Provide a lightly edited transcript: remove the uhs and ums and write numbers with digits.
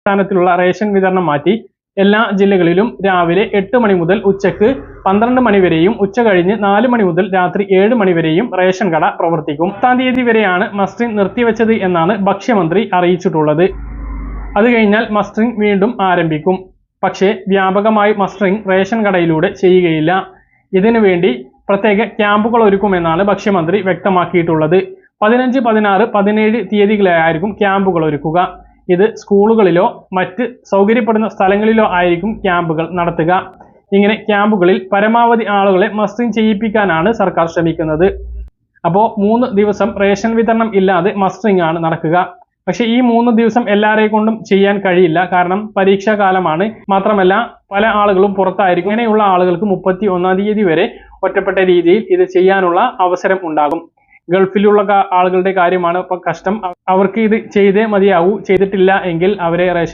അടിസ്ഥാനത്തിലുള്ള റേഷൻ വിതരണം മാറ്റി എല്ലാ ജില്ലകളിലും രാവിലെ 8 മണി മുതൽ ഉച്ചക്ക് 12 മണി വരെയും ഉച്ച കഴിഞ്ഞ് 4 മണി മുതൽ രാത്രി 7 മണി വരെയും റേഷൻ കട പ്രവർത്തിക്കും. 10 തീയതി വരെയാണ് മസ്റ്ററിംഗ് നിർത്തിവെച്ചത് എന്നാണ് ഭക്ഷ്യമന്ത്രി അറിയിച്ചിട്ടുള്ളത്. അത് കഴിഞ്ഞാൽ മസ്റ്ററിംഗ് വീണ്ടും ആരംഭിക്കും. പക്ഷേ വ്യാപകമായി മസ്റ്ററിംഗ് റേഷൻ കടയിലൂടെ ചെയ്യുകയില്ല. ഇതിനു വേണ്ടി പ്രത്യേക ക്യാമ്പുകൾ ഒരുക്കുമെന്നാണ് ഭക്ഷ്യമന്ത്രി വ്യക്തമാക്കിയിട്ടുള്ളത്. 15, 16, 17 തീയതികളിലായിരിക്കും ക്യാമ്പുകൾ ഒരുക്കുക. ഇത് സ്കൂളുകളിലോ മറ്റ് സൗകര്യപ്പെടുന്ന സ്ഥലങ്ങളിലോ ആയിരിക്കും ക്യാമ്പുകൾ നടത്തുക. ഇങ്ങനെ ക്യാമ്പുകളിൽ പരമാവധി ആളുകളെ മസ്റ്ററിംഗ് ചെയ്യിപ്പിക്കാനാണ് സർക്കാർ ശ്രമിക്കുന്നത്. അപ്പോൾ 3 ദിവസം റേഷൻ വിതരണം ഇല്ലാതെ മസ്റ്ററിംഗ് ആണ് നടക്കുക. പക്ഷെ ഈ 3 ദിവസം എല്ലാവരെയും കൊണ്ടും ചെയ്യാൻ കഴിയില്ല. കാരണം പരീക്ഷാ കാലമാണ്. മാത്രമല്ല പല ആളുകളും പുറത്തായിരിക്കും. ഇങ്ങനെയുള്ള ആളുകൾക്ക് 31-ാം തീയതി വരെ ഒറ്റപ്പെട്ട രീതിയിൽ ഇത് ചെയ്യാനുള്ള അവസരം ഉണ്ടാകും. ഗൾഫിലുള്ള ആളുകളുടെ കാര്യമാണ് ഇപ്പൊ കഷ്ടം. അവർക്ക് ഇത് ചെയ്തേ മതിയാവൂ. ചെയ്തിട്ടില്ല എങ്കിൽ അവരെ റേഷൻ